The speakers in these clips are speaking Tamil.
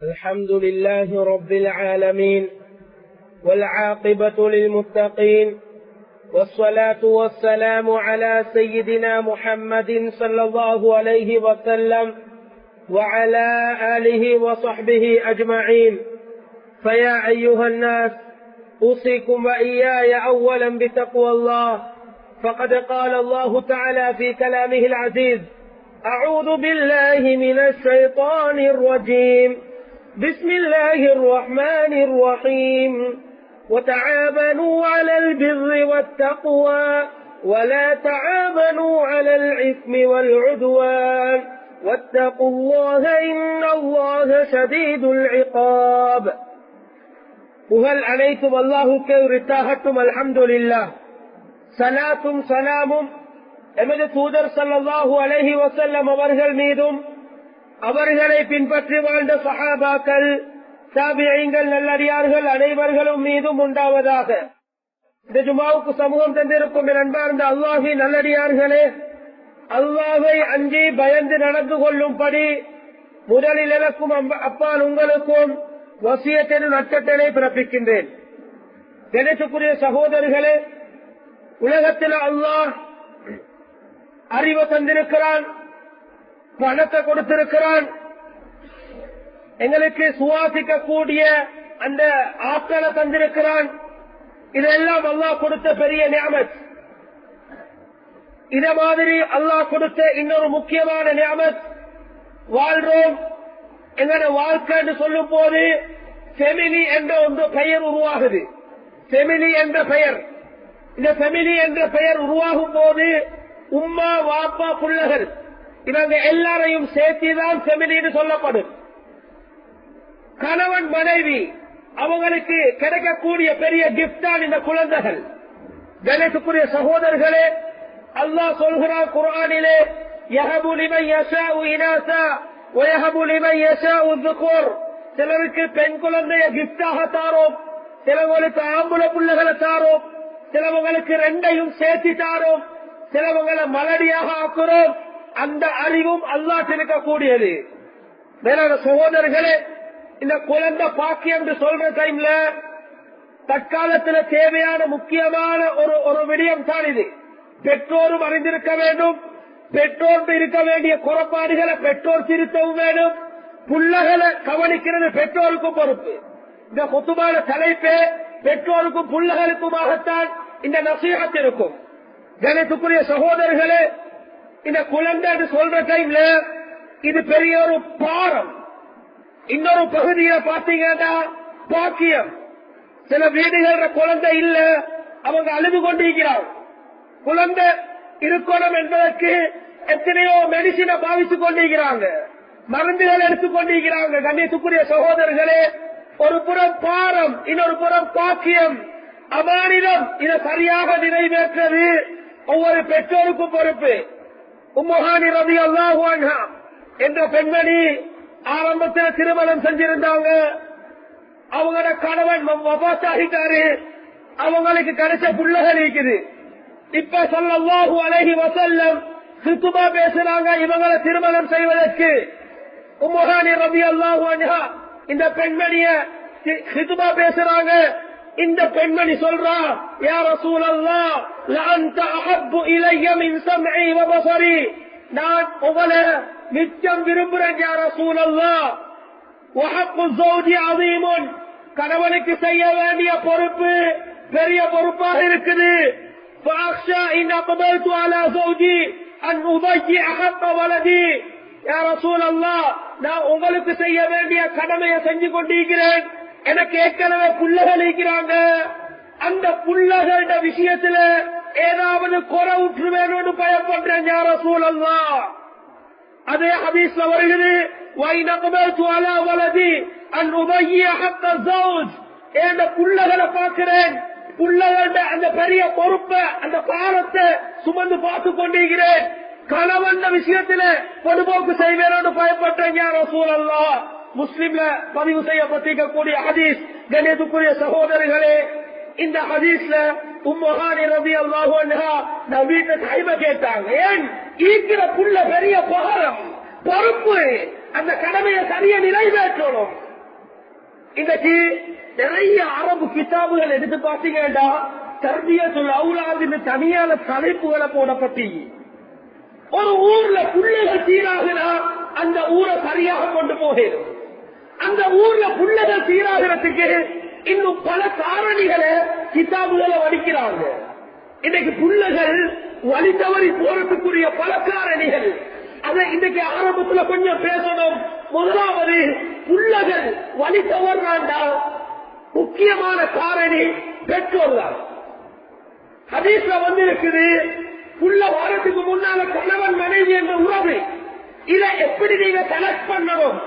الحمد لله رب العالمين والعاقبة للمتقين والصلاة والسلام على سيدنا محمد صلى الله عليه وسلم وعلى آله وصحبه أجمعين. فيا أيها الناس أوصيكم وإياي أولا بتقوى الله، فقد قال الله تعالى في كلامه العزيز: أعوذ بالله من الشيطان الرجيم، بسم الله الرحمن الرحيم، وتعاونوا على البر والتقوى ولا تعاونوا على الإثم والعدوان واتقوا الله إن الله شديد العقاب. புகழ் அனைத்தும் அல்லாஹுக்கே உரித்தாகட்டும். அல்ஹம்துலில்லாஹ். சலாத்தும் சலாமும் எமது தூதர் ஸல்லல்லாஹு அலைஹி வஸல்லம் அவர்கள் மீதும் அவர்களை பின்பற்றி வாழ்ந்த சஹாபாக்கள், தாபிஈன்கள், நல்லடியார்கள் அனைவர்களும் மீதும் உண்டாவதாக. இந்த ஜுமாவுக்கு சமூகம் தந்திருக்கும் என் அன்பார்ந்த அல்லாஹ்வின் நல்லடியார்களே, அல்லாஹ்வை அஞ்சி பயந்து நடந்து கொள்ளும்படி முதலில் எனக்கும் அப்பால் உங்களுக்கும் வசியத் எனும் நற்கட்டளை பிறப்பிக்கின்றேன். கணேசக்குரிய சகோதரர்களே, உலகத்தில் அல்லாஹ் அறிவை தந்திருக்கிறான், பணத்தை கொடுத்திருக்கிறான், எங்களுக்கு சுவாசிக்க கூடிய அந்த ஆற்றலை தந்திருக்கிறான். இதெல்லாம் அல்லாஹ் கொடுத்த பெரிய நிஅமத். இத மாதிரி அல்லாஹ் கொடுத்த இன்னொரு முக்கியமான நிஅமத், வாழ்றோம். எங்களோட வாழ்க்கை என்று சொல்லும் போது ஃபெமிலி என்ற ஒன்று பெயர் உருவாகுது. ஃபெமிலி என்ற பெயர், இந்த ஃபெமிலி என்ற பெயர் உருவாகும் போது உம்மா, வாப்பா, பிள்ளைகள் இவங்க எல்லாரையும் சேர்த்துதான் ஃபெமிலின்னு சொல்லப்படும். கணவன், மனைவி அவங்களுக்கு கிடைக்கக்கூடிய பெரிய கிஃப்ட் தான் இந்த குழந்தைகள். கணேசுக்குரிய சகோதரர்களே, அல்லாஹ் சொல்கிறான் குர்ஆனிலே: யஹபு லிமன் யஷாஉ இனாஸா வ யஹபு லிமன் யஷாஉ ذுகுர். சிலருக்கு பெண் குழந்தைய கிஃப்டாக தாரோம், சிலவங்களுக்கு ஆம்பளை பிள்ளைகளை தாரோம், சிலவங்களுக்கு ரெண்டையும் சேர்த்து தாரோம், சிலவங்களை மலடியாக ஆக்குறோம். அந்த அறிவும் அல்லாஹ் இருக்கக்கூடியது. வேற சகோதரர்களே, இந்த குழந்தை பாக்கியம் என்று சொல்ற டைம்ல தற்காலத்தில் தேவையான முக்கியமான ஒரு விடயம் தான் இது. பெற்றோரும் அறிந்திருக்க வேண்டும். பெற்றோர் இருக்க வேண்டிய குறைபாடுகளை பெற்றோர் திருத்தவும் வேண்டும். புள்ளகளை கவனிக்கிறது பெற்றோருக்கும் பொறுப்பு. இந்த குத்துபான தலைப்பே பெற்றோருக்கும் புள்ளகளுக்குமாகத்தான் இந்த நசீஹத் இருக்கும். கணேசுக்குரிய சகோதரர்களே, இந்த குழந்தை சொல்ற டைம்ல இது பெரிய ஒரு பாரம். இன்னொரு பகுதியை பார்த்தீங்கன்னா பாக்கியம். சில வீடுகள குழந்தை இல்ல, அவங்க அழுது கொண்டிருக்கிறார். குழந்தை இருக்கணும் என்பதற்கு எத்தனையோ மெடிசினை பாவித்துக் கொண்டிருக்கிறாங்க, மருந்துகள் எடுத்துக் கொண்டிருக்கிறாங்க. கண்ணியத்துக்குரிய சகோதரர்களே, ஒரு புறம் பாரம், இன்னொரு புறம் பாக்கியம், அமானிதம். இதை சரியாக நிறைவேற்றது ஒவ்வொரு பெற்றோருக்கும் பொறுப்பு. உம்முஹானி ரலியல்லாஹு அன்ஹா என்ற பெண்மணி ஆரம்பத்தில் திருமணம் செஞ்சிருந்தாங்க. அவங்களோட கணவன் வஃபாத் ஆகிட்டாரு. அவங்களுக்கு கிடைச்ச புள்ளகள் இருக்குது. இப்ப ஸல்லல்லாஹு அலைஹி வஸல்லம் ஹுத்பா பேசுறாங்க இவங்களை திருமணம் செய்வதற்கு. உம்முஹானி ரலியல்லாஹு அன்ஹா இந்த பெண்மணிய ஹுத்பா பேசுறாங்க. இந்த பெண்மணி சொல்றா: யா ரசூலல்லாஹ், லஅன்த அஹப்பு இலைய மின் சம்இ வ பஸரி. நான் உங்களை நிச்சயம் விரும்புறேன் யா ரசூலல்லாஹ். வ ஹக்கு ஸௌஜி அஸீமுன். கணவனுக்கு செய்ய வேண்டிய பொறுப்பு பெரிய பொறுப்பாக இருக்குது. ஃபஅக்ஷா இன் அக்பல்து அலா ஸௌஜி அன் உதய்யிஅ ஹக்க வலதி. யா ரசூலல்லாஹ், நான் உங்களுக்கு செய்ய வேண்டிய கடமையை செஞ்சு கொண்டிருக்கிறேன். எனக்கு ஏற்கனவே புள்ளகள் இருக்கிறாங்க. அந்த புள்ளகள விஷயத்துல ஏதாவது குறை விட்டுருவேன்னு பயப்படுறேன் யா ரசூலல்லாஹ். அதே ஹதீஸ்ல வருகிறது: வைன் அக்பல்து அலா வலதி அன் உதய்யிஅ ஹக்க ஸௌஜ். இந்த புள்ளகளை பார்க்கிறேன், புள்ளகள அந்த பெரிய பொறுப்பை, அந்த பாரத்தை சுமந்து பார்த்து கொண்டிருக்கிறேன். கணவன் விஷயத்துல பொதுபோக்கு செய்வேன்னு பயப்படுறேன் யா ரசூலல்லாஹ். முஸ்லிம்ல பதிவு செய்யப்பட்டிருக்கக்கூடிய ஹதீஸ். கண்ணியத்துக்குரிய சகோதரர்களே, இந்த ஹதீஸ்ல உம்முஹானி ரலியல்லாஹு அன்ஹா நபிட்ட கைம கேட்டாங்க. ஏன் ஈக்கிற புள்ள பெரிய பாரம், பொறுப்பு, அந்த கடமையை சரியா நிறைவேற்றணும். இன்னைக்கு நிறைய அரபு கிதாபுகள் எடுத்து பார்த்தீங்கன்னா தர்பியத்துல் அவுலாதுன்னு தனியான தலைப்புகளை போடப்பட்டு ஒரு ஊர்ல புள்ளைகள் சீராகினா அந்த ஊரை சரியாக கொண்டு போகிறது. அந்த ஊர்ல புள்ளைகள் சீராகிறதுக்கு இன்னும் பல காரணிகளை கிதாபுகளை வடிக்கிறாங்க. இன்னைக்கு புள்ளைகள் வழி தவறி போறதுக்குரிய பல காரணிகள். அதை இன்னைக்கு ஆரம்பத்துல கொஞ்சம் பேசணும். முதலாவது, புள்ளைகள் வழி தவறாண்டா முக்கியமான காரணி பெற்றோர் தான். ஹதீஸ்ல வந்து இருக்குது, புள்ள வாரத்துக்கு முன்னால கணவன் மனைவி என்ற உறவு, இதை எப்படி நீங்க செலக்ட் பண்ணணும்,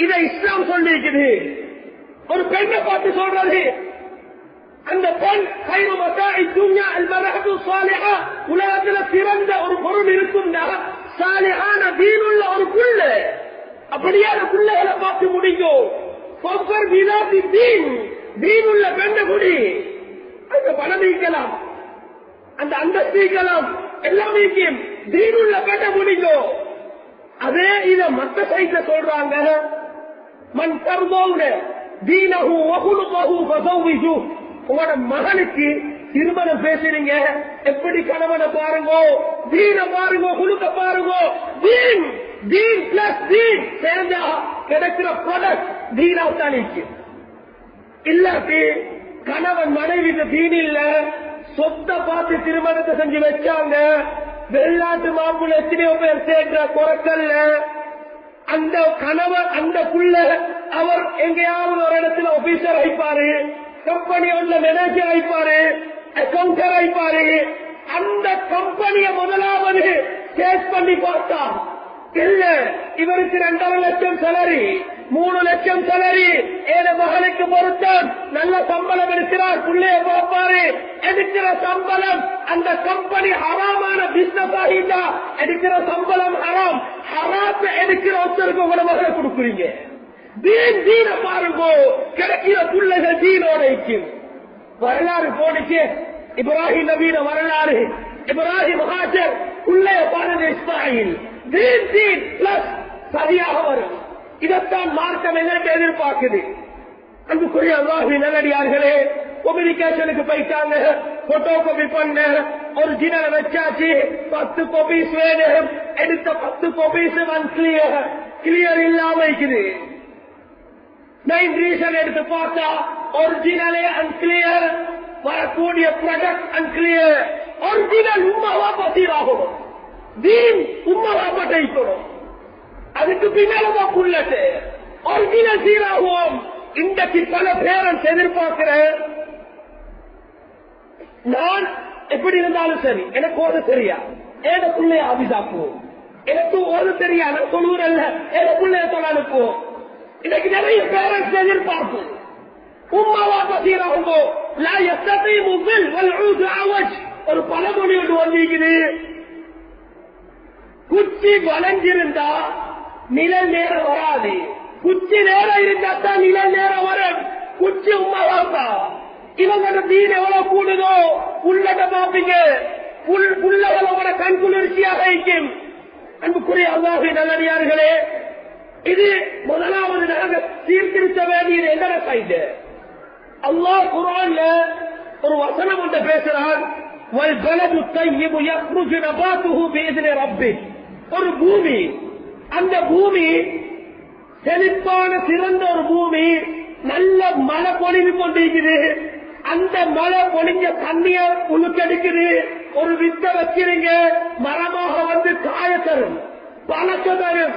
இதை இஸ்லாம் சொல்லிருக்குது. ஒரு பெண்ணை பார்த்து சொல்றது, அந்த பெண் உலகத்துல சிறந்த ஒரு பொருள் இருக்கும்னா சாலிஹான தீனுள்ள ஒரு புள்ள. அப்படியே அந்த பிள்ளைகளை பார்த்து முடிக்கும். தீனுள்ள பெண்ணை குடி, அந்த பணம் நீக்கலாம், அந்த அந்தஸ்து நீக்கலாம், எல்லாம் நீக்கும். தீனுள்ள பெண்ணை முடிக்கும். அதே இத மத்த சைட்ல சொல்றாங்க, மண் கர்மோட தீனஹு வகுலுகஹு ஃபஸவ்விஜு. உங்களோட மகனுக்கு திருமணம் பேசுறீங்க, எப்படி கணவனை பாருங்க, தீன பாருங்க, குழுக்க பாருங்க. தீன் தீன் பிளஸ் தீன் சேர்ந்தா கிடைக்கிற ப்ராடக்ட் தீனாத்தான் இருக்கு. இல்லாட்டி கணவன் மனைவி தீன் இல்ல, சொத்தை பார்த்து திருமணத்தை செஞ்சு வச்சாங்க. வெளிநாட்டு மாப்பிள்ளை எத்தனையோ பேர் சேர்க்கிற குறைக்கல்ல. அந்த கணவன் அந்த புள்ள அவர் எங்கேயாவது ஒரு இடத்துல ஆபீசர் ஆயிப்பாரு, கம்பெனி ஒன்றுல மேனேஜர் ஆயிப்பாரு, அக்கௌண்டர் ஆயிப்பாரு. அந்த கம்பெனியை முதலாவது கேஸ் பண்ணி பார்த்தா இல்ல, இவருக்கு 2.5 லட்சம் சேலரி, 3 லட்சம் சேலரி, ஏழு மகனுக்கு பொருத்தம், நல்ல சம்பளம் எடுக்கிறார், பிள்ளைய பார்ப்பாரு, எடுக்கிற சம்பளம் அந்த கம்பெனி ஹராமான பிசினஸ் ஆகிட்டா எடுக்கிற சம்பளம் ஹராம். ஹராத்தை எடுக்கிற ஒருத்தருக்கு உங்களோட மகளை கொடுக்குறீங்க. தீன பாருங்க, கிடைக்கிற பிள்ளைகள் தீனோட இருக்கும். வரலாறு போனிச்சு, இப்ராஹிம் நபீன வரலாறு, இப்ராஹிம் ஹாஜர், பிள்ளைய பாருங்க இஸ்மாயில். தீன் பிளஸ் சரியாக வரும். இதைத்தான் மார்க்கம் எங்களுக்கு எதிர்பார்க்குது. அன்புக்குரிய அல்லாஹ்வின் நல்லடியார்களே, கம்யூனிகேஷனுக்கு போயிட்டாங்க, போட்டோ காப்பி பண்ண, ஒரிஜினல் வச்சாச்சு, 10 காப்பீஸ் வேணும். எடுத்த 10 காப்பீஸ் கிளியர் இல்லாம இருக்குது. 9 ரீசன் எடுத்து பார்த்தா ஒரிஜினலே அன்கிளியர், வரக்கூடிய ப்ராடக்ட் அன்கிளியர். ஒரிஜினல் உண்மைவா பசீராகும், தீன் உண்மைவா பட்டைக்கணும். அதுக்கு பின்னால்தான் புள்ளட்டு ஒரிஜினல் சீராகும். இன்றைக்கு பல பேரண்ட்ஸ் எதிர்பார்க்கிறேன், நான் எப்படி இருந்தாலும் சரி, எனக்கு ஓத தெரியா, ஏத பிள்ளைய ஆபிதாக்குவோம், எனக்கு ஓத தெரியா, நான் சொல்லுறல்ல, ஏத பிள்ளைய சொல்ல அனுப்புவோம். இன்னைக்கு நிறைய பேரண்ட்ஸ் எதிர்பார்ப்பு உம்மாவா பசீராகும்போ ஒரு பழமொழி ஒன்று வந்திருக்குது, குச்சி வளைஞ்சிருந்தா நிழல் நேரம் வராது, குச்சி நேரம் இருந்தா தான் நிழல் நேரம் வரும். குச்சி உம்மாவாப்பா. இவங்க தீன் எவ்வளவு கூடுதோ புள்ளட்ட பாப்பீங்க, புள்ளவளோட கண் குளிர்ச்சியாக இருக்கும். அன்புக்குரிய அல்லாஹ்வின் நல்லடியார்களே, இது முதலாவது நாங்கள் சீர்திருத்த வேண்டியது என்ன சைடு. அல்லாஹ் குர்ஆன்ல ஒரு வசனம் ஒன்று பேசுறான், வல்பலது தய்யிபு யக்ருஜு நபாத்துஹு பிஇذن ரப்பிஹ். ஒரு பூமி, அந்த பூமி செழிப்பான சிறந்த ஒரு பூமி, நல்ல மழை பொழிவு கொண்டிருக்குது. அந்த மழை பொழிஞ்ச தண்ணிய உழுக்கெடுக்குது. ஒரு வித்தை வச்சிருங்க, மரமாக வந்து காய தரும், பழக்க தரும்.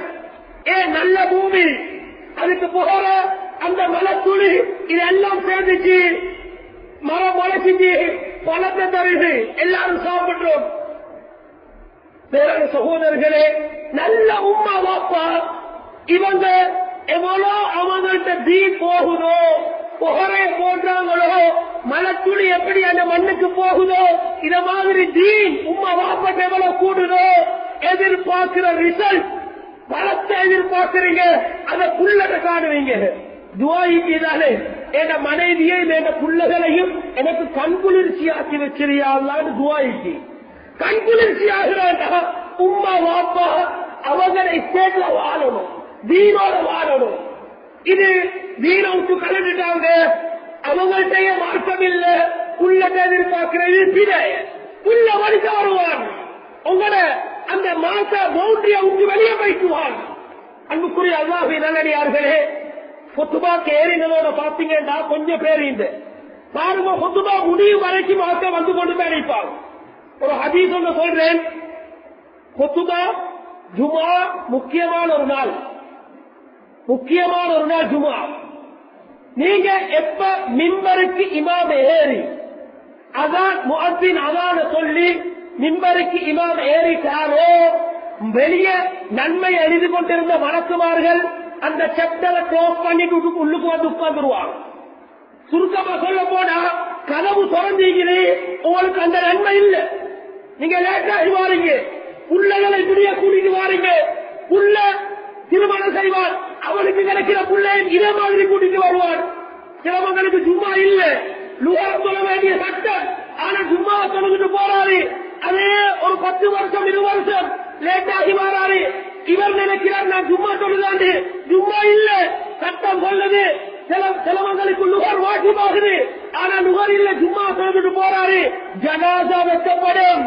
நல்ல பூமி, அதுக்கு போகிற அந்த மலை துளி இதெல்லாம் சேர்ந்துச்சு, மரம் முளைச்சிச்சு, பழத்தை தருது, எல்லாரும் சாப்பிடுறோம். வேற சகோதரர்களே, நல்ல உம்மா வாப்பா இவங்க எவ்வளோ அவங்கள்ட்ட தீன் போகுதோ, புகரை போன்றாங்களோ, மலத்துளி எப்படி அந்த மண்ணுக்கு போகுதோ, இத மாதிரி தீன் உம்மா வாப்பட்ட எவ்வளவு கூடுதோ, எதிர்பார்க்கிற ரிசல்ட் பலத்தை எதிர்பார்க்கிறீங்க, அதை புள்ளத்தை காணுவீங்க. துவாயிதானே என் மனைவியையும் என் புள்ளகளையும் எனக்கு கண்குளிர்ச்சி ஆக்கி வச்சிருயான்னு துவாயிக்கு. கண்குளிர்ச்சி ஆகிறாண்டா உம்மா வாப்பா அவங்களை ஸ்டேட்ல வாழணும், தீனோட வாழணும். இது வீணவுக்கு கலந்துட்டாங்க, அவங்கள்ட்ட மார்க்கம் இல்ல, உள்ள எதிர்பார்க்கிறது பிழை. உள்ள வலிக்க வருவான், உங்களை அந்த மாச பவுண்டரியை விட்டு வெளியே வைக்குவான். அன்புக்குரிய அல்லாஹ்வின் நல்லடியார்களே, கொத்துபாக்கு ஏறினதோட பாத்தீங்கன்னா கொஞ்சம் பேர் இந்த பாருங்க, கொத்துபா முடியும் வரைக்கும் மாத்த வந்து கொண்டு போய் நிற்பாங்க. ஒரு ஹதீஸ் ஒன்று சொல்றேன், கொத்துபா ஜுமா முக்கியமான ஒரு நாள், முக்கியமான ஒரு நாள் ஜுமா. நீங்க எப்ப மிம்பருக்கு இமாம் ஏறி அதான் முஅத்தின் அதான சொல்லி மிம்பருக்கு இமாம் ஏறிட்டாரோ, வெளியே நன்மை எழுதி கொண்டிருந்த மலக்குமார்கள் அந்த செப்டரை க்ளோஸ் பண்ணிட்டு உள்ளுக்கு வந்து உட்கார்ந்துருவாங்க. சுருக்கமா சொல்ல போனா கதவு திறந்தீங்களே, உங்களுக்கு அந்த நன்மை இல்லை. நீங்க லேட்டாகி வாரீங்க, புள்ளைகளை இப்படியே கூட்டிட்டு வாரீங்க, புள்ள திருமணம் செய்வான், அவனுக்கு கிடைக்கிற புள்ளையும் இதே மாதிரி கூட்டிட்டு வருவான். சிலவங்களுக்கு சும்மா இல்ல, லுஹர் சொல்ல வேண்டிய சட்டம், ஆனா சும்மா சொல்லிட்டு போறாரு. அதே ஒரு 10 வருஷம் 20 வருஷம் லேட்டாகி வராரு. இவர் நினைக்கிறார் நான் சும்மா சொல்லுதாண்டு, சும்மா இல்ல, சட்டம் சொல்லுது. சிலவங்களுக்கு லுஹர் வாஜிபாகுது, ஆனா லுஹர் இல்ல, சும்மா சொல்லிட்டு போறாரு. ஜனாசா வெட்டப்படும்.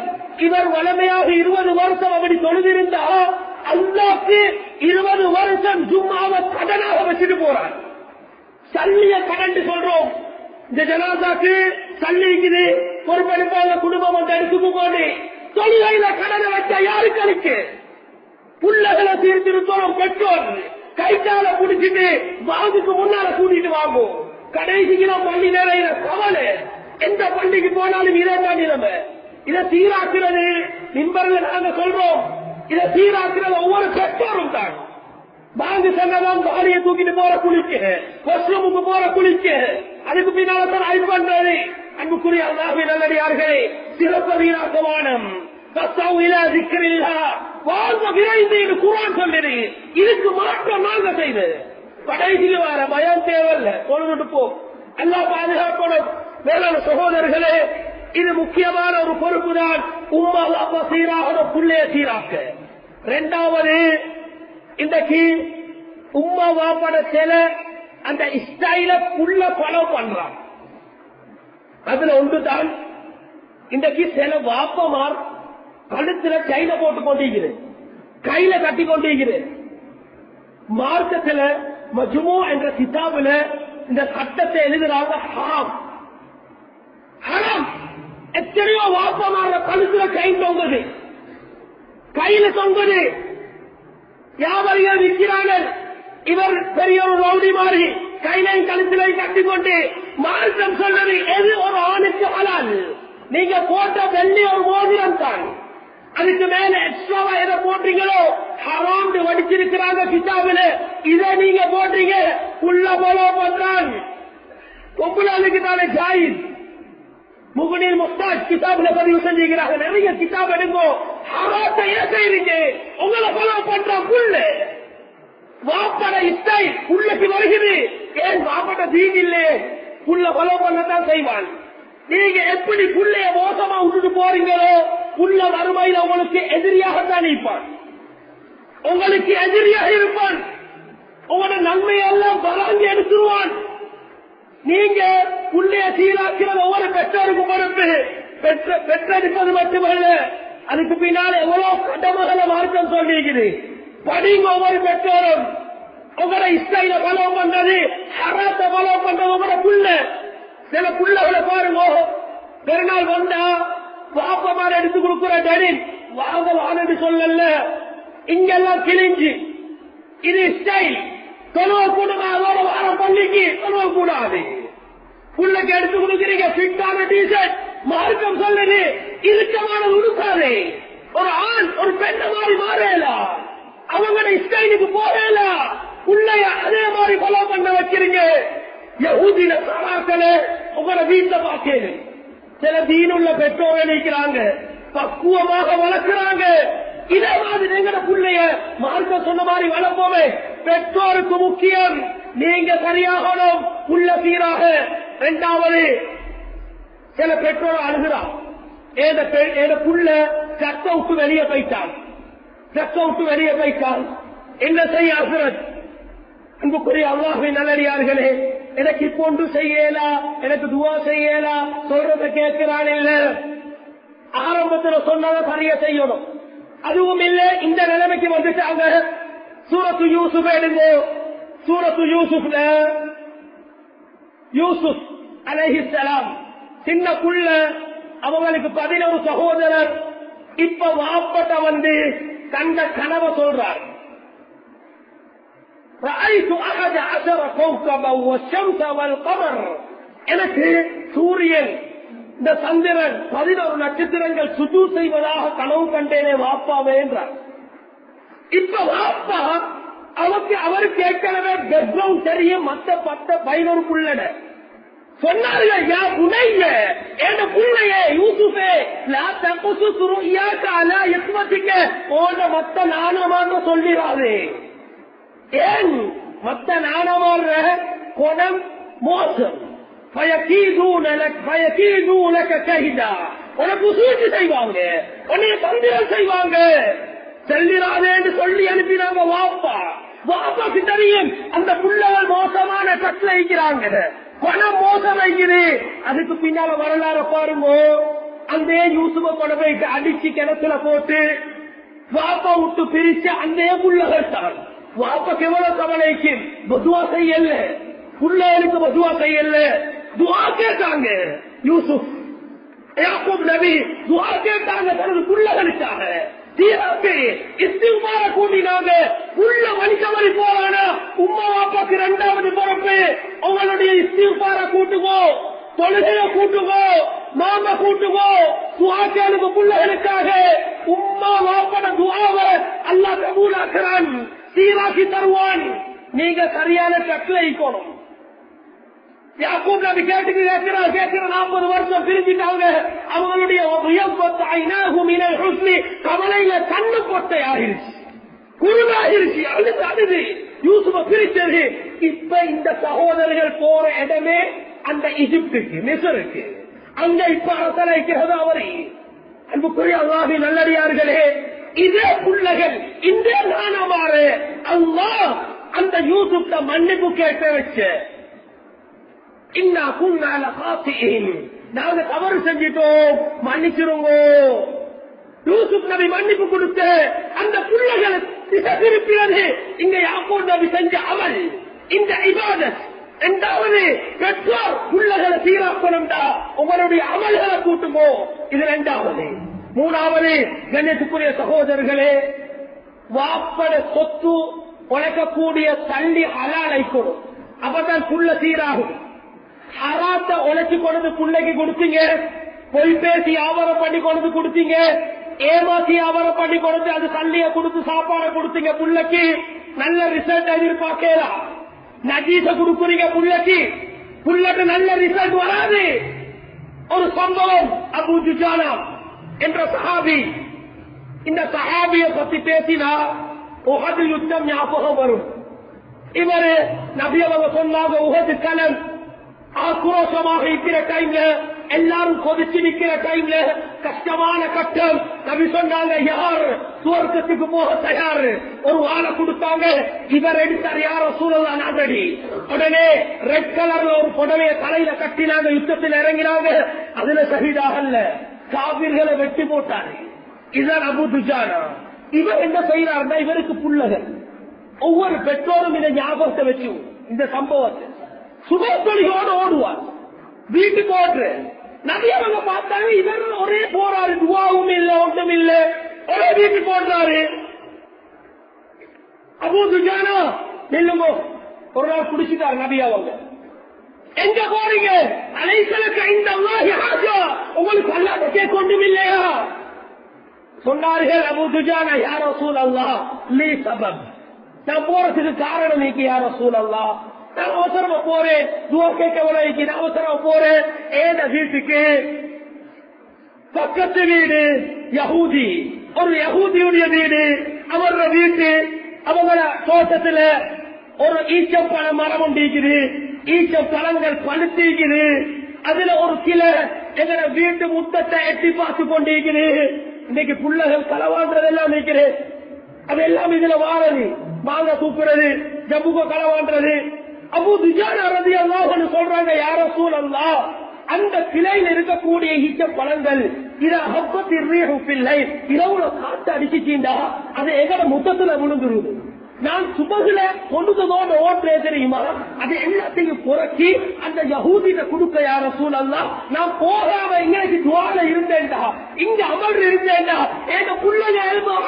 இவர் வளமையாக 20 வருஷம் அப்படி தொழுதிருந்தா அல்லாஹ்க்கு 20 வருஷம் சும்மாவை கடனாக வச்சுட்டு போறார். சல்லிய கடன் சொல்றோம். இந்த ஜனாசாக்கு சல்லி இருக்குது, பொறுப்பெடுப்பாங்க, குடும்பம் வந்து எடுத்துக்கு போது தொழுகையில கடனை வச்சா யாருக்கு அளிக்கு? புள்ளகளை சீர்திருத்தம் பெற்றோர் கைத்தால புடிச்சிட்டு வாங்குக்கு முன்னால கூட்டிட்டு வாங்கும். கடைசிக்கு பள்ளி நிறைய கவலை. எந்த பள்ளிக்கு போனாலும் இதே தான் நிலைமை. இதை சீராக்குறது மிம்பர்ல நாங்க சொல்றோம், இதை சீராக்குறது ஒவ்வொரு பெற்றோரும் தான். பாங்கு சொன்னதான் பாடியை தூக்கிட்டு போற குளிக்க, வாஷ்ரூமுக்கு போற குளிக்க, அதுக்கு பின்னால்தான் ஆய்வு பண்றது. அன்புக்குரிய அல்லாஹ்வின் நல்லடியார்களே, சிறப்பு வீராக்கமானம் வாழ்ந்த விரைந்து குர்ஆன் சொல்லுது. இதுக்கு மாற்றம் நாங்க செய்து கடைசியில் வர பயம் தேவையில்லை, சொல்லிட்டு போ. எல்லாம் பாதுகாக்கணும். மேலான சகோதரர்களே, இது முக்கியமான ஒரு பொறுப்பு தான். உம்மா அப்பா சீராக புள்ளைய சீராக்க. இரண்டாவது, இன்றைக்கு உம்மா வாப்பட சில அந்த ஸ்டைல புள்ள ஃபாலோ பண்றான். அதுல ஒன்றுதான் இன்றைக்கு சில வாப்பமார் கழுத்துல கையில போட்டு கொண்டிருக்கிறது, கையில கட்டி கொண்டிருக்கிறது. மார்க்கத்தில் மஜ்மூ என்ற கிதாபில் இந்த சட்டத்தை எழுதுறாங்க. ஹராம், ஹராம். எத்தனையோ வாப்பமார கழுத்துல கை தொங்குது, கையில தொங்குது. வியாபாரிகள் விற்கிறார்கள். இவர் பெரிய ஒரு ரவுடி மாறி கையிலையும் கழுத்திலையும் கட்டிக்கொண்டு மார்க்கம் சொல்றது எது ஒரு ஆணுக்கு ஹலால்? நீங்க போட்ட வெள்ளி ஒரு மோதிரம் தான், அதுக்கு மேல எக்ஸ்ட்ராவா எதை போட்டீங்களோ ஹராம் வடிச்சிருக்கிறாங்க கிதாபில். இதை நீங்க போட்டீங்க, உள்ள போல பண்றான். பொம்புலாளுக்கு தானே ஜாயிஸ். முகனில் முஸ்தாஜ் கிதாபுல பதிவு செஞ்சுக்கிறாங்க. நிறைய கிதாப் எடுங்கோ. ஹராத்தை ஏன் செய்றீங்க? உங்களை ஃபாலோ பண்ற புள்ள வாப்பட இஸ்டை புள்ளைக்கு வருகிறது. ஏன் வாப்பட தீன் இல்லே? புள்ள ஃபாலோ பண்ணத்தான் செய்வான். நீங்க எப்படி புள்ளைய மோசமா விட்டுட்டு போறீங்களோ, புள்ள வறுமையில உங்களுக்கு எதிரியாகத்தான் இருப்பான், உங்களுக்கு எதிரியாக இருப்பான். உங்களோட நன்மையெல்லாம் வராங்கி எடுத்துருவான். நீங்க புள்ளைய சீராக்கிறது ஒவ்வொரு பெற்றோருக்கும் பொறுப்பு. பெற்றெடுப்பது மட்டுமல்ல, அதுக்கு பின்னால் எவ்வளவு கடமைகளை மார்க்கம் சொல்லிருக்குது. படிங்க. ஒவ்வொரு பெற்றோரும் உங்களோட இஸ்டைல ஃபாலோ பண்றது, ஹராத்தை ஃபாலோ பண்றது உங்களோட புள்ள. சில புள்ளகளை பாருங்க, பெருநாள் வந்தா வாப்பமார் எடுத்து கொடுக்கிற டெரின் வாங்க வான்னு சொல்லல, இங்கெல்லாம் கிழிஞ்சு. இது ஸ்டைல். தொழுவ கூடுங்க, அதோட வாரம் பள்ளிக்கு தொழுவ கூடாது. புள்ளைக்கு எடுத்து கொடுக்கிறீங்க ஃபிட்டான டிஷர்ட், மார்க்கம் சொல்லுது இறுக்கமான உடுக்காது. ஒரு ஆண் ஒரு பெண்ண மாதிரி மாறலாம், அவங்களோட ஸ்டைலுக்கு போறலாம். புள்ளைய அதே மாதிரி ஃபாலோ பண்ண வைக்கிறீங்க. யஹூதில சராக்கள உங்களோட வீட்டுல பாக்கேன். சில தீனுள்ள பெற்றோர்கள் இருக்கிறாங்க, பக்குவமாக வளர்க்கிறாங்க. இதே மாதிரி எங்கட புள்ளைய மார்க்க சொன்ன மாதிரி வளர்ப்போமே. பெற்றோருக்கு முக்கியம், நீங்க சரியாகணும், புள்ள சீராக. இரண்டாவது, சில பெற்றோர் அழுகிறான், ஏத புள்ள சக்க விட்டு வெளியே போயிட்டான், சக்க விட்டு வெளியே போயிட்டான், என்ன செய்ய? அசுரத் அன்புக்குரிய அல்லாஹ்வின் நல்லடியார்களே, எனக்கு இப்ப ஒன்று செய்யலா, எனக்கு துவா செய்யலா, சொல்றத கேட்கிறான் இல்ல. ஆரம்பத்தில் சொன்னதை சரியா செய்யணும். அதுவும் இல்ல, இந்த நிலைமைக்கு வந்துட்டாங்க. சூரத்து யூசுப் எடுங்க. சூரத்து யூசுப்ல யூசுப் அலைஹிஸ்ஸலாம் சின்ன புள்ள, அவங்களுக்கு 11 சகோதரர். இப்ப வாப்பட்ட வந்து கண்ட கனவை சொல்றார். رأيت 11 كوكبا والشمس والقمر. எனக்கு சூரியன், இந்த சந்திரன் 11 நட்சத்திரங்கள் சுஜூத் செய்வதாக கனவு கண்டேனே வாப்பாவே என்றார். இப்ப வாப்பா அவருக்கு ஏற்கனவே பேக்ரவுண்ட் தெரியும். மத்த 11 புள்ளட சொன்னார்கள், யா புனைய என் புள்ளையே யூசுஃபே லா தகுசு ருயாக அலா இஸ்மதிக, ஓட மத்த நாணமாக சொல்லிராதே. ஏன் மத்த நாணமாற குணம் மோசம். உனக்கு சூழ்ச்சி செய்வாங்க, உன்னைய தந்திரம் செய்வாங்க. செல்லிராதேன்னு சொல்லி அனுப்பினாங்க வாப்பா. வாப்பாக்கு தெரியும் அந்த புள்ளகள் மோசமான கட்டளை வைக்கிறாங்க, குணம் மோசம் வைக்குது. அதுக்கு பின்னால வரலாறு பாருங்க. அந்த யூசுஃபை கொண்டு போய் அடிச்சு கிணத்துல போட்டு வாப்பா விட்டு பிரிச்சு அந்த புள்ளகள் தான். வாப்பாக்கு எவ்வளவு கவலைக்கு பதுவா செய்யல, புள்ளைகளுக்கு பதுவா செய்யல, துவா கேட்டாங்க. யூசுப் யாக்கூப் நபி துவா கேட்டாங்க தனது புள்ளகளுக்காக. சீராக்கு இஸ்திக்பார கூட்டினாங்க. புள்ள வலிக்கவரி போறானா உம்மா வாப்பாக்கு 2வது பொறுப்பு. உங்களுடைய இஸ்திக்பார கூட்டுவோ, தொழுகைய கூட்டுவோ, மாம கூட்டுவோ, துவா கேளுங்க புள்ளகளுக்காக. உம்மா வாப்பட துவாவை அல்லாஹ் கபூலாக்குறான், சீராக்கி தருவான். நீங்க சரியான கட்டளை இருக்கணும். யாக்கூப் நபி கேட்டுக்கு கேட்கிற 40 வருஷம் பிரிஞ்சிட்டாங்க. அவங்களுடைய கவலையில கண்ணு கொட்டை ஆகிருச்சு, குருடாகிருச்சு, அழுது யூசுஃபை பிரிச்சது. இப்ப இந்த சகோதரர்கள் போற இடமே அந்த எகிப்துக்கு, மிஸ்ருக்கு. அங்க இப்ப அரசனைக்கிறது அவரை. அன்புக்குரிய அல்லாஹ்வின் நல்லடியார்களே, இதே புள்ளகள் இந்த நாணமாறு அல்லாஹ் அந்த யூசுப்ட மன்னிப்பு கேட்க வச்ச. நாங்க தவறு செஞ்சிட்டோம், மன்னிச்சிருங்கோ. யூசுப் நபி மன்னிப்பு கொடுத்து அந்த புள்ளைகளை திருப்பினது இங்க யாக்கூப் நபி செஞ்ச அமல், இந்த இபாதத். 2வது பெற்றோர் புள்ளைகளை சீராக்கணும்டா, உங்களுடைய அமல்களை கூட்டுமோ, இது 2வது. 3வது கண்ணியத்துக்குரிய சகோதரர்களே, வாப்பட சொத்து உழைக்கக்கூடிய தள்ளி ஹலாலை கொடு, அப்பதான் புள்ள சீராகும். ஹராத்த உழைச்சு கொண்டு பிள்ளைக்கு கொடுத்தீங்க, பொய் பேசி வியாபாரம் பண்ணி கொண்டு கொடுத்தீங்க, ஏமாத்தி வியாபாரம் பண்ணி கொண்டு அது தள்ளிய கொடுத்து சாப்பாடு கொடுத்தீங்க, புள்ளைக்கு நல்ல ரிசல்ட் எதிர்பார்க்கலாம். நஜீச கொடுக்குறீங்க புள்ளைக்கு, புள்ளைக்கு நல்ல ரிசல்ட் வராது. ஒரு சம்பவம், அபூ துஜானா என்ற சஹாபி. இந்த சஹாபியை பத்தி பேசினா உஹது யுத்தம் ஞாபகம் வரும். இவரு நபி அவங்க சொன்னாங்க, உஹது களம் ஆக்ரோஷமாக இருக்கிற டைம்ல, எல்லாரும் கொதிச்சு நிக்கிற டைம்ல, கஷ்டமான கட்டம். நபி சொன்னாங்க, யார் சுவர்க்கத்துக்கு போக தயார்? ஒரு வாழை கொடுத்தாங்க. இவர் எடுத்தார், யார சூழல் ஆல்ரெடி. உடனே ரெட் கலர்ல ஒரு புடவைய தலையில கட்டினாங்க, யுத்தத்தில் இறங்கினாங்க. அதுல ஷஹீதாகல்ல, காபிர்களை வெட்டி போட்டாரு. இதான் அபூ துஜானா. இவர் என்ன செய்யறாருன்னா, இவருக்கு புள்ளகள். ஒவ்வொரு பெற்றோரும் இதை ஞாபகத்தை வச்சு இந்த சம்பவத்தை சுபத்தொழிகளோடு ஓடுவார். வீட்டுக்கு ஓடுற நபி அவங்க பார்த்தாங்க, இவர் ஒரே போறாரு, துவாவும் இல்ல, ஒன்றும் இல்ல, ஒரே வீட்டுக்கு ஓடுறாரு. அபூ துஜானா நில்லுங்க. ஒரு நாள் குடிச்சிட்டாரு நபி அவங்க. எங்க போறீங்க? அலைசலுக்கு இந்த உங்களுக்கு அல்லாஹ் கேட்கொண்டும் இல்லையா? சொன்னார்கள் அபூ துஜானா, யா ரசூலல்லாஹ் லீ சபப், நான் போறதுக்கு காரணம் நீக்கு யா ரசூலல்லாஹ். நான் அவசரமா போறேன், துவா கேட்க நான் அவசரமா போறேன். ஏன் வீட்டுக்கு பக்கத்து வீடு யஹூதி, ஒரு யஹூதியுடைய வீடு, அவரோட வீட்டு அவங்கள தோட்டத்துல ஒரு ஈச்சப்பழ மரம் உண்டிக்குது, ஈச்ச பழங்கள் பழுத்திக்குது. அதுல ஒரு கிளை எங்கட வீட்டு முத்தத்தை எட்டி பார்த்து கொண்டிருக்குது. இன்னைக்கு புள்ளகள் களவாடுறதெல்லாம் நிற்கிறது, அதெல்லாம் இதுல வாரது, மாங்க தூக்குறது, ஜம்புகோ களவான்றது. அபூ துஜானா ரலியல்லாஹு அன்ஹு சொல்றாங்க, யா ரசூலல்லாஹ், அந்த கிளையில் இருக்கக்கூடிய ஈச்ச பழங்கள் இரவுல காத்து அடிச்சுட்டீண்டா அது எங்கட முத்தத்துல விழுந்துருது. நான் சுபகுல கொண்டுதோட ஓட்டுறே தெரியுமா, அது எல்லாத்தையும் புரட்சி அந்த யஹூதிட்ட கொடுக்க யா ரசூலல்லாஹ், நான் போகாம இங்க துவால இருந்தேன்டா, இங்க அமர்ந்து இருந்தேன்டா, எங்க புள்ளைங்க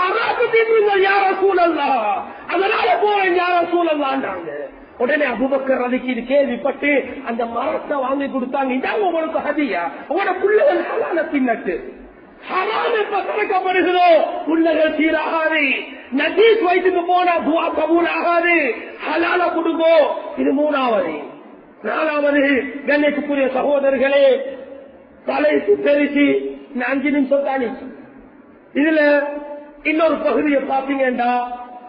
அராக்கு தீர்ந்தீங்க யா ரசூலல்லாஹ், அதனால போறேன் யா ரசூலல்லாஹ்ன்றாங்க. உடனே அபூபக்கர் ரலிக்கு இது கேள்விப்பட்டு அந்த மரத்தை வாங்கி கொடுத்தாங்க. இதாங்க உங்களுக்கு ஹதியா, உங்களோட பிள்ளைகள் ஹலால தின்னட்டு. ஹலால் எப்ப திறக்கப்படுகிறோ பிள்ளைகள் சீராகாது. நஜீஸ் வயசுக்கு போனா துவா கபூல் ஆகாது. ஹலால கொடுங்கோ. இது 3வது. 4வது, கண்ணியத்துக்குரிய சகோதரர்களே, தலை சுத்தரிச்சு 5 நிமிஷம் தானே. இதுல இன்னொரு பகுதியை பாத்தீங்கன்னா,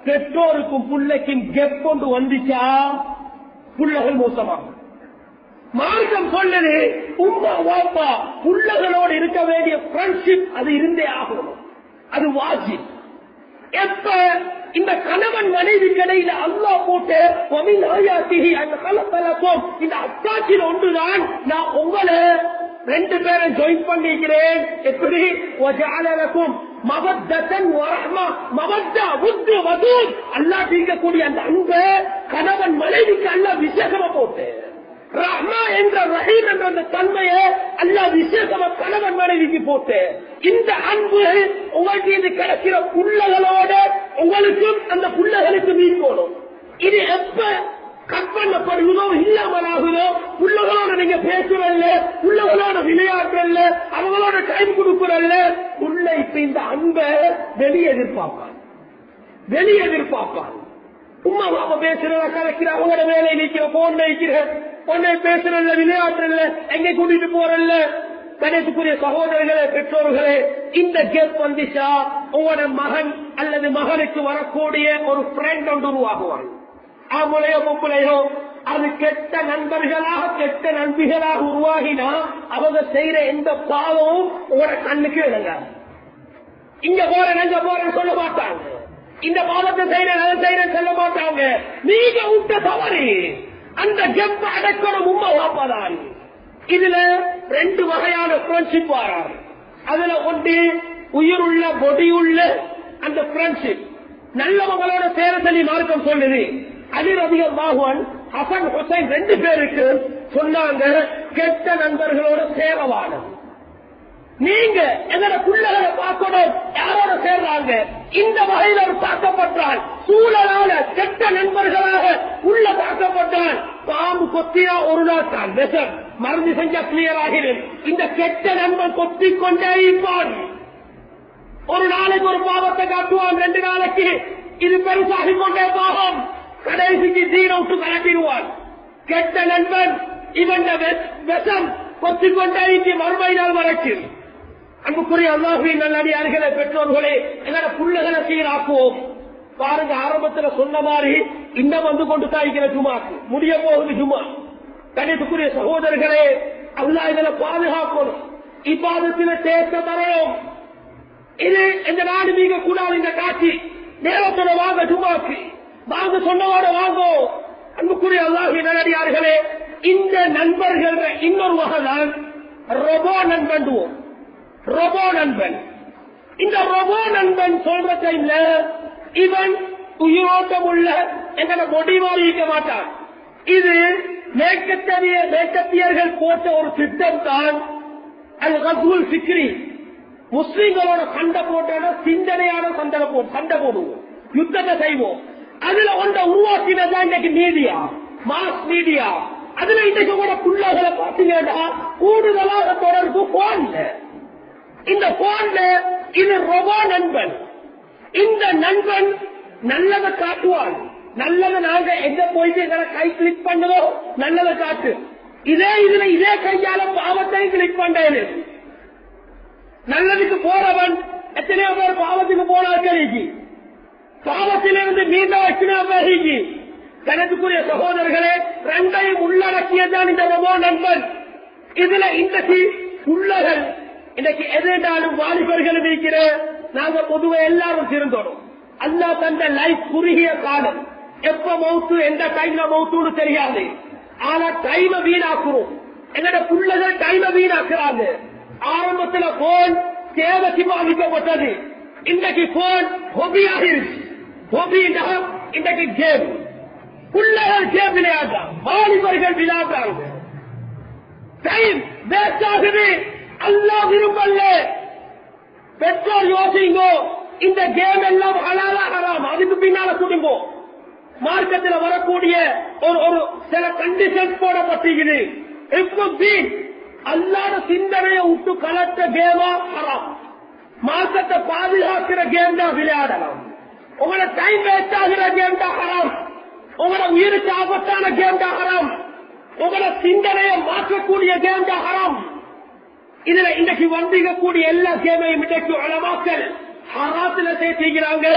பெற்றோருக்கும் பிள்ளைக்கும் கெப் கொண்டு வந்துச்சா பிள்ளைகள் மோசமாகும். மார்க்கம் சொல்லுது, உம்மா வாப்பா பிள்ளைகளோடு இருக்க வேண்டிய ஃப்ரெண்ட்ஷிப் அது இருந்தே ஆகணும், அது வாஜிப். எப்ப இந்த கணவன் மனைவி கடையில அல்லாஹ் போட்டு இந்த அத்தாட்சியில் ஒன்றுதான் நான் உங்களை 2 பேரும் ஜாயின் பண்ணிக்கிறேன். எப்படி அல்லாஹ் தீர்க்கக்கூடிய அந்த அன்பை கணவன் மனைவிக்கு அல்லாஹ் விசேஷமா போட்டு, ரஹ்மா என்ற ரஹீம் என்ற அந்த தன்மையை அல்லாஹ் விசேஷமா கணவன் மனைவிக்கு போட்டு, இந்த அன்பு உங்களுக்கு இது கிடைக்கிற புள்ளைகளோட உங்களுக்கும் அந்த புள்ளைகளுக்கு மீட்கணும். இது எப்ப கட் பண்ணப்படுவதோ இல்லாமல் ஆகுதோ, புள்ளைகளோட நீங்க பேசுறல்ல, புள்ளைகளோட விளையாடுறல்ல, அவங்களோட டைம் கொடுக்குறல்ல, புள்ள இப்ப இந்த அன்பை வெளியே எதிர்பார்ப்பான். உமா பாப்பா பேசுறத கலைக்கிற, அவங்களோட வேலை நிற்கிற, போன் நிற்கிற, பொண்ணை பேசுறல்ல, விளையாடுறல்ல, எங்க கூட்டிட்டு போறல்ல. கணேசுக்குரிய சகோதரர்களே, பெற்றோர்களே, இந்த கேப் வந்துச்சா உங்களோட மகன் அல்லது மகனுக்கு வரக்கூடிய ஒரு ஃப்ரெண்ட் ஒன்று உருவாகுவாங்க. ஆம்பளையோ பொம்பளையோ அது கெட்ட நண்பர்களாக கெட்ட நண்பிகளாக உருவாகினா அவங்க செய்யற எந்த பாவமும் உங்களோட கண்ணுக்கு விளங்காது. இங்க போறேன் அங்க போறேன்னு சொல்ல மாட்டாங்க, இந்த பாவத்தை செய்யறேன் அதை செய்யறேன்னு சொல்ல மாட்டாங்க. நீங்க விட்ட தவறு அந்த கெப்ப அடக்கணும் உம்மா வாப்பாதான். இதுல 2 வகையான ஃப்ரெண்ட்ஷிப் வராது. அதுல ஒன்று உயிருள்ள பொடியுள்ள அந்த ஃப்ரெண்ட்ஷிப், நல்லவங்களோட சேர சொல்லி மார்க்கம் சொல்லுது. அலி ரலியல்லாஹு அன்ஹு, ஹசன் ஹுசைன் 2 பேருக்கு சொன்னாங்க, கெட்ட நண்பர்களோட சேரவானம். நீங்க எங்களோட பிள்ளைகளை பார்க்கணும், யாரோட சேர்றாங்க, இந்த வகையில் ஒரு தாக்கப்பட்டால், சூழலால கெட்ட நண்பர்களாக உள்ள தாக்கப்பட்டால், பாம்பு கொத்தியா ஒரு நாள் தான் விஷம், மருந்து செஞ்சா கிளியர் ஆகிறது. இந்த கெட்ட நண்பன் கொத்திக் கொண்டே இருப்பான். ஒரு நாளைக்கு ஒரு பாவத்தை காட்டுவான், 2 நாளைக்கு இது பெருசாகிக் கொண்டே போகும், கடைசிக்கு தீன விட்டு கலட்டிடுவான். கெட்ட நண்பன் இவன் விஷம் கொத்திக் கொண்டே மறுமை நாள் வரைக்கும். அன்புக்குரிய அல்லாஹ்வின் நல்லடியார்களே, பெற்றோர்களே, எங்களோட புள்ளைகளை சீராக்குவோம். பாருங்க, ஆரம்பத்துல சொன்ன மாதிரி இன்னும் வந்து கொண்டு தாய்க்கிற ஜுமாக்கு முடிய போகுது ஜுமா. கணித்துக்குரிய சகோதரர்களே, அல்லாஹ் இதனை பாதுகாக்கணும், இபாதத்தில் தேர்க்க தரணும். இது இந்த நாடு மீக கூடாது. இந்த காட்சி நேரத்தோட வாங்க ஜுமாக்கு வாங்க, சொன்னவோட வாங்கோ. அன்புக்குரிய அல்லாஹ்வின் நல்லடியார்களே, இந்த நண்பர்கள் இன்னொரு வகைதான் ரொபோ நண்பன். ரொபோ நண்பன், இந்த ரொபோ நண்பன் சொல்ற டைம்ல இவன் உயிரோட்டம் உள்ள எங்களை முடிவாக இருக்க மாட்டான். இது மேற்கத்தியர்கள் போட்ட ஒரு திட்டம் தான். அது ரசூல் சிக்ரி, முஸ்லிம்களோட சண்டை போட்டோட சிந்தனையான சண்டை போடுவோம், யுத்தத்தை செய்வோம். அதுல ஒன்றை உருவாக்கினதான் இன்னைக்கு மீடியா, மாஸ் மீடியா. அதுல இன்னைக்கு கூட புள்ளைகளை பார்த்தீங்கன்னா கூடுதலாக தொடர்பு போன்ல. இந்த போன்ல இது ரொபோ நண்பன். இந்த நண்பன் நல்லதை காட்டுவான். நல்லதை நாங்க எங்க போயிட்டு எங்களை கை கிளிக் பண்ணுவோம், நல்லதை காட்டு. இதுல இதே கையால பாவத்தையும் கிளிக் பண்றேன். நல்லதுக்கு போறவன் எத்தனையோ பேர் பாவத்துக்கு போனார்கள். பாவத்திலிருந்து மீண்டும் எத்தனையோ பேர். கணக்குரிய சகோதரர்களே, 2ஐயும் உள்ளடக்கியதான் இந்த ரொபோ நண்பன். இதுல இன்றைக்கு உள்ளகள் இன்னைக்கு எதிர்த்தாலும் வாலிபர்கள் இருக்கிற நாங்க பொதுவாக எல்லாரும் திருந்தோம். அல்லாஹ் தந்த லைஃப் குறுகிய காலம். எப்ப மௌத்து எந்த டைம்ல மௌத்துன்னு தெரியாது. ஆனா டைம வீணாக்குறோம். எங்கட பிள்ளைகள் டைம வீணாக்குறாங்க. ஆரம்பத்துல போன் தேவைக்கு பாதிக்கப்பட்டது. இன்றைக்கு போன் ஹொபியாக இருக்கு. ஹொபினா இன்றைக்கு கேம். பிள்ளைகள் கேம் விளையாடுறாங்க, வாலிபர்கள் விளையாடுறாங்க. டைம் வேஸ்ட் ஆகுது. அல்லாஹ் விரும்பல. பெற்றோர் யோசிங்கோ, இந்த கேம் எல்லாம் ஹலாலா ஹராம், அதுக்கு பின்னால குடும்பம் மார்க்கத்தில் வரக்கூடிய ஒரு சில கண்டிஷன் போடப்பட்டிருக்குது. அல்லாத சிந்தனையை விட்டு கலட்ட கேமா ஹராம். மார்க்கத்தை பாதுகாக்கிற கேம் தான் விளையாடலாம். உங்களோட டைம் வேஸ்ட் ஆகிற கேம் தான் ஹராம். உங்களோட உயிருக்கு ஆபத்தான கேம் தான் ஹராம். உங்களோட சிந்தனையை மாற்றக்கூடிய கேம் தான் ஹராம். இதுல இன்றைக்கு வந்திக்கக்கூடிய எல்லா கேமையும் இன்றைக்கு உலமாக்கள் ஹராத்துல சேர்த்திக்கிறாங்க.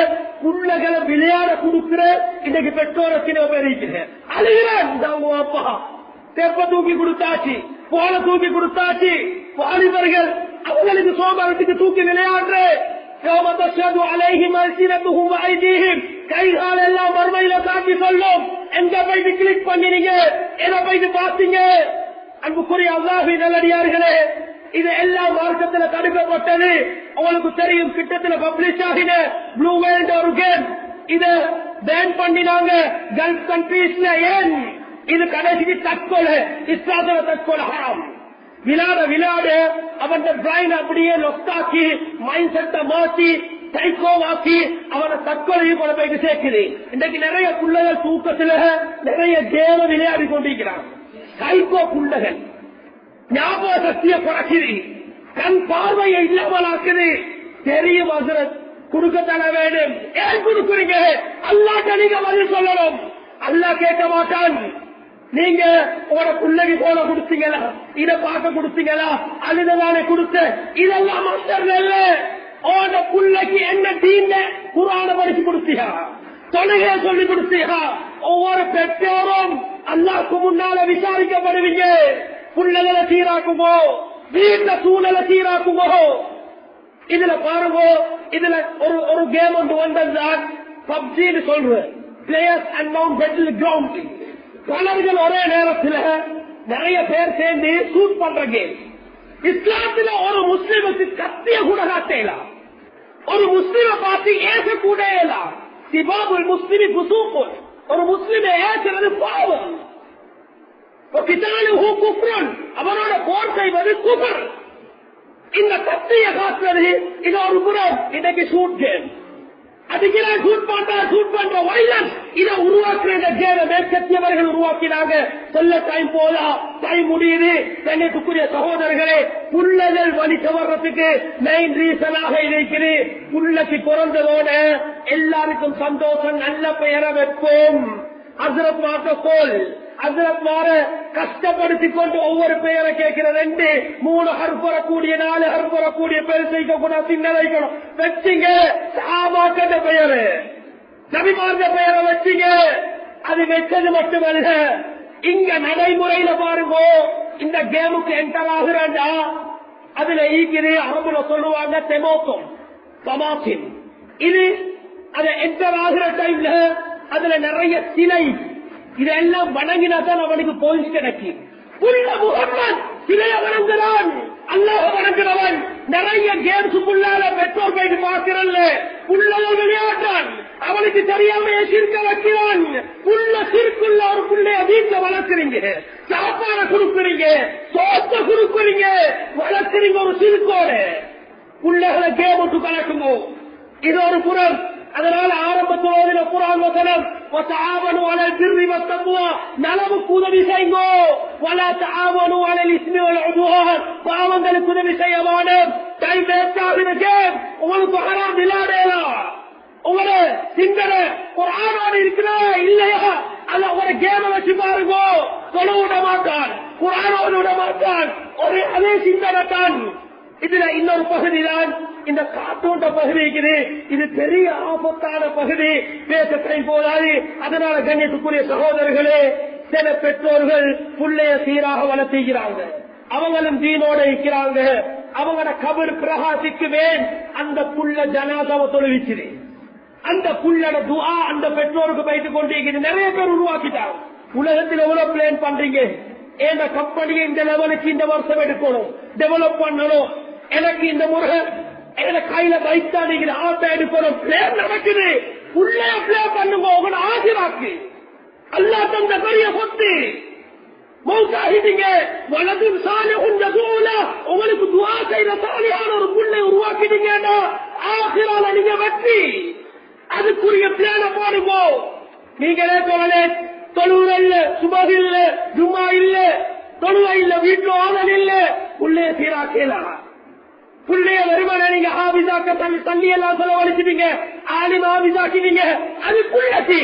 புள்ளைகளை விளையாட கொடுக்கிற இன்றைக்கு பெற்றோரை சில பேர் இருக்கிறேன். அழுகிறேன், அப்பா தெப்ப தூக்கி கொடுத்தாச்சு, போல தூக்கி கொடுத்தாச்சு. வாலிபர்கள் அவங்களுக்கு சோமரத்துக்கு தூக்கி விளையாடுற கைகால் எல்லாம் மறுமையில காட்டி சொல்லும். எங்க போயிட்டு கிளிக் பண்ணினீங்க, எதை போயிட்டு பார்த்தீங்க? அன்புக்குரிய அல்லாஹ்வின் நல்லடியார்களே, இது எல்லாம் மார்க்கத்தில் தடுக்கப்பட்டது. உங்களுக்கு தெரியும், கிட்டத்தில் பப்ளிஷ் ஆகின ப்ளூ வேல்ட் ஒரு கேம் இத பேன் பண்ணினாங்க கல்ஃப் கண்ட்ரீஸ்ல. ஏன்? இது கடைசிக்கு தற்கொலை, இஸ்லாத்துல தற்கொலை ஹராம். விளையாட விளையாட அவன் பிரைன் அப்படியே லொஸ்டாக்கி மைண்ட் செட்டை மாற்றி சைக்கோவாக்கி அவனை தற்கொலையை கொண்டு போய் சேர்க்குது. இன்றைக்கு நிறைய பிள்ளைகள் தூக்கத்தில் நிறைய கேம விளையாடி கொண்டிருக்கிறான். சைக்கோ பிள்ளைகள் ஞாபக சக்தியை குறைக்குது, கண் பார்வையை இல்லாமலாக்குது. தெரியும் ஹஸ்ரத், கொடுக்க தர வேண்டும். ஏன் கொடுக்குறீங்க? அல்லாஹ்ட்ட நீங்க பதில் சொல்லணும். அல்லாஹ் கேட்க மாட்டான். நீங்க உங்களோட பிள்ளைக்கு போல கொடுத்தீங்களா, இதை பார்க்க கொடுத்தீங்களா, அழுதவான கொடுத்த இதெல்லாம் மாஸ்டர் இல்ல. உங்களோட பிள்ளைக்கு என்ன தீன குர்ஆனை படிச்சு கொடுத்தீங்க, தொழுகையை சொல்லி கொடுத்தீங்க. ஒவ்வொரு பெற்றோரும் அல்லாஹ்க்கு முன்னால விசாரிக்கப்படுவீங்க. புள்ளகளை சீராக்குமோ, வீட்டுல சூழலை சீராக்குமோ. இதுல பாருங்க, இதுல ஒரு கேம் ஒன்று வந்ததுதான் பப்ஜின்னு சொல்றேன். Players unknown battle ground. பலர்கள் ஒரே நேரத்தில் நிறைய பேர் சேர்ந்து ஷூட் பண்ற கேம். இஸ்லாத்துல ஒரு முஸ்லிமுக்கு கத்திய கூட காட்டலாம், ஒரு முஸ்லிமை பார்த்து ஏச கூட இயலாம். சிபாபுல் முஸ்லிமி புசூக்குன், ஒரு முஸ்லிமை ஏசுறது பாவம். அவனோட போர் செய்வது குஃபர். இந்த கத்திய காட்டுறது இது ஒரு புறம். இன்னைக்கு ஷூட் கேம் அதுக்கிறான், ஷூட் பண்ற வைலன்ஸ். இதை உருவாக்குற இந்த கேமை மேற்கத்தியவர்கள் உருவாக்கினாங்க. சொல்ல டைம் போதா, டைம் முடியுது. கண்ணியத்துக்குரிய சகோதரர்களே, புள்ளகள் வழி தவறதுக்கு மெயின் ரீசனாக இருக்குது. புள்ளக்கு பிறந்ததோட எல்லாருக்கும் சந்தோஷம், நல்ல பெயரை வைப்போம். ஹஸ்ரத் மாட்டோல் ஹஸ்ரத் மாற கஷ்டப்படுத்திக் கொண்டு ஒவ்வொரு பெயரை கேட்கிற 2 3 ஹர்பரக்கூடிய 4 ஹர்பரக்கூடிய பேர் செய்யக்கூடாது. சின்ன வைக்கணும் வச்சுங்க. சாபாக்க பெயரு நபிமார்ந்த பெயரை வச்சுங்க. அது வச்சது மட்டுமல்ல, இங்க நடைமுறையில பாருங்க. இந்த கேமுக்கு என்டர் ஆகுறாண்டா அதுல ஈக்குது. அரபுல சொல்லுவாங்க தெமோக்கம் தமாசின். இது அதை என்டர் ஆகுற டைம்ல அதுல நிறைய சிலை இதெல்லாம் வணங்கினாதான் அவனுக்கு போலீஸ் கிடைக்கும். புள்ள முகம்மது சிலைய வணங்குறான், அல்லாஹ் வணங்குறவன். நிறைய கேம்ஸுக்குள்ளால பெற்றோர் போயிட்டு பார்க்கிறல்ல, புள்ளகள் விளையாட்டான். அவனுக்கு தெரியாம சிறுக்க வைக்கிறான். புள்ள சிறுக்குள்ள ஒரு புள்ளைய வீட்டுல வளர்க்குறீங்க, சாப்பாட கொடுக்குறீங்க, சோத்த கொடுக்குறீங்க, வளர்க்குறீங்க ஒரு சிறுக்கோட. புள்ளைகளை கேமுக்கு கலக்குமோ, இது ஒரு புறம். அதனால ஆரம்பத்தோடு குர்ஆன் வசனம் வதஆவனு அலல் பிர்ரி வத்தக்வா, நலவுக்கு உதவி செய்யுங்க. வலா தஆவனு அலல் இஸ்மி வல் உதுவான், பாவங்களுக்கு உதவி செய்ய வேண்டாம். டைம் வேஸ்ட் ஆகுது. கேம் உங்களுக்கு ஹராம் விளையாடலாம். உங்களோட சிந்தனை குர்ஆனோடு இருக்கிறா இல்லையா, அல்ல ஒரு கேமை வச்சு பாருங்க. தொழ விட மாட்டான், குர்ஆனோடு விட மாட்டான். ஒரு அதே சிந்தனை தான். இதுல இன்னொரு பகுதி தான் இந்த காத்தோட்ட பகுதி இருக்குது. இது பெரிய ஆபத்தான பகுதி, பேச கை போதாது. அதனால கண்ணியத்துக்குரிய சகோதரர்களே, சில பெற்றோர்கள் புள்ளைய சீராக வளர்த்துகிறாங்க, அவங்களும் தீனோட இருக்கிறாங்க. அவங்களோட கபர் பிரகாசிக்குவேன், அந்த புள்ள ஜனாதாவை தொழுவிச்சுது. அந்த புள்ளட துஆ அந்த பெற்றோருக்கு போயிட்டு கொண்டிருக்கிறது. நிறைய பேர் உருவாக்கிட்டாங்க. உலகத்தில் எவ்வளவு பிளான் பண்றீங்க? என் கம்பெனியை இந்த லெவலுக்கு இந்த வருஷம் எடுக்கணும், டெவலப் பண்ணணும், எனக்கு இந்த முறை எனக்கு கையில வைத்தா நீங்க ஆட்டை எடுக்கணும். பிளான் நடக்குது. உள்ளே பிளான் பண்ணுங்க. உங்களை ஆசிராக்கு அல்லா தந்த பெரிய சொத்து மௌத்தாகிட்டீங்க. வலதும் சாலிஹுன் யதூல உங்களுக்கு துஆ செய்யற சாலிஹான ஒரு புள்ளை உருவாக்கிட்டீங்கன்னா ஆகிரால நீங்க வெற்றி. அதுக்குரிய பிளான போடுங்க. நீங்களே போகலே தொழுவ இல்ல, சுபஹ் இல்ல, ஜும்மா இல்ல, தொழுவ இல்ல, வீட்டுல ஆதல் இல்ல, புள்ளைய சீராக்கலாம். புள்ளைய வருமான நீங்க ஆபிசாக்க தண்ணி எல்லாம் செலவழிச்சிட்டீங்க, ஆலிம் ஆபிசாக்கிட்டீங்க. அது புள்ளத்தி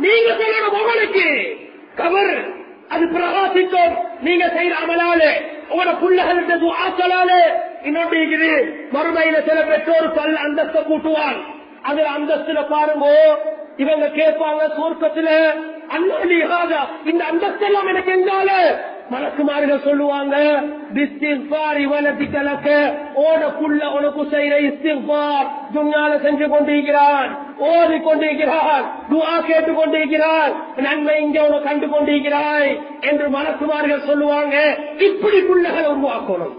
நீங்க சொல்லணும். உங்களுக்கு கவர் அது பிரகாசித்தோம். நீங்க செய்யற அமலாலே உங்களோட புள்ளகளுக்கு துஆக்களாலே இன்னொன்று இருக்குது. மறுமையில சில பெற்றோர் பல் அந்தஸ்தை கூட்டுவான். அதுல அந்தஸ்துல பாருங்க, இவங்க கேட்பாங்க சொர்க்கத்துல அல்லாஹ் இந்த அந்தஸ்து எல்லாம் எனக்கு எங்கால மலக்குமார்கள் சொல்லுவாங்க, இஸ்திக்பார் இவனத்திக்கலக்க ஓட புள்ள உனக்கு செய்யற இஸ்திக்பார் துன்யால செஞ்சு கொண்டிருக்கிறான், ஓதி கொண்டிருக்கிறான், துஆ கேட்டுக் கொண்டிருக்கிறான், நன்மை இங்க உனக்கு கண்டு கொண்டிருக்கிறாய் என்று மலக்குமார்கள் சொல்லுவாங்க. இப்படி புள்ளகளை உருவாக்கணும்.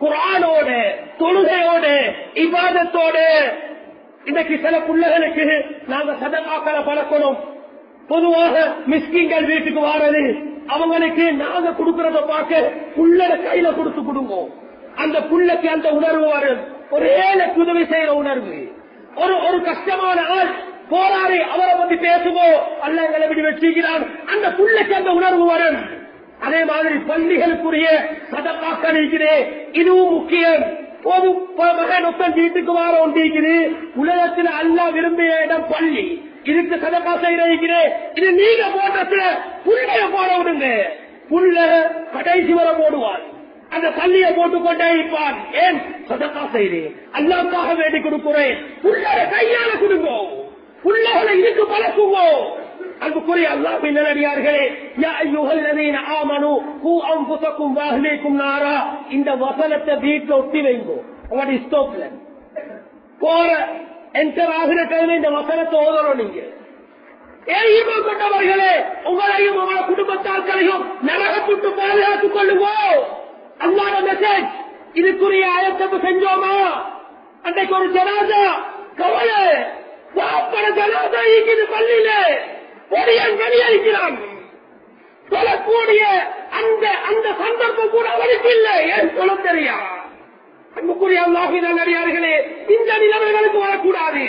குர்ஆனோட, தொழுகையோட, இபாதத்தோட. இன்னைக்கு சில புள்ளகளுக்கு நாங்க சதகாக்களை பழக்கணும். பொதுவாக மிஸ்கின்கள் வீட்டுக்கு வாரது, அவங்களுக்கு நாங்க கொடுக்கறத பார்க்க புள்ளட கையில கொடுத்து கொடுங்க. அந்த புள்ளைக்கு அந்த உணர்வு வரும். ஒரு ஏழைக்கு உதவி செய்யற உணர்வு. ஒரு கஷ்டமான ஆள் போராடி அவரை பத்தி பேசுவோம், அல்ல எங்களை விட்டு வச்சுக்கிறான், அந்த புள்ளைக்கு அந்த உணர்வு வரும். அதே மாதிரி பள்ளிகளுக்குரிய சதகாக்கள் இருக்கிறே, இதுவும் முக்கியம். ஒரு மகன் ஒத்தன் வீட்டுக்கு வார ஒன்றிருக்குது. உலகத்தில் அல்லாஹ் விரும்பிய இடம் பள்ளி. இதுக்கு சதகா செய்கிறேன். இது நீங்க போட்டத்துல புள்ளைய போட விடுங்க. புள்ள கடைசி வர போடுவார். அந்த பள்ளியை போட்டுக்கொண்டே இருப்பான். ஏன் சதகா செய்கிறேன், அல்லாஹ்வுக்காக வேண்டி கொடுக்கிறேன். புள்ளைய கையால கொடுங்க. புள்ளைகளை இதுக்கு பழக்குவோ. அன்புக்குரிய அல்லாஹ்வின் நல்லடியார்களே, யா அய்யுஹல்லதீன ஆமனூ கூ அன்ஃபுஸக்கும் வ அஹ்லீக்கும் நாரா, இந்த வசனத்தை வீட்டுல ஒட்டி வைங்க. உங்களுடைய ஸ்டோப்ல போற என்டர் ஆகிற கையில இந்த வசனத்தை ஓதணும். நீங்க ஈமான் கொண்டவர்களே, உங்களையும் உங்கள குடும்பத்தார்களையும் நரகத்துக்கு பாதுகாத்துக் கொள்ளுவோம். அல்லாஹ்வுடைய மெசேஜ். இதுக்குரிய ஆயத்தப்பு செஞ்சோமா? அன்றைக்கு ஒரு ஜனாதா கவலை வாப்பட ஜனாதா இருக்குது பள்ளியில, ஒடியன் வெளியளிக்கிறான். சொல்லக்கூடிய அந்த சந்தர்ப்பம் கூட அவனுக்கு இல்லை. ஏன் சொல்ல தெரியா? அன்புக்குரிய அல்லாஹ்வின் நல்லடியார்களே, இந்த நிலைமைகளுக்கு வரக்கூடாது.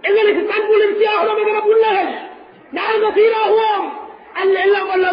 எங்களுக்கு கண் குளிர்ச்சியாக பிள்ளைகள் நாங்கள் சீராகுவோம். அல்ல எல்லாம் வல்ல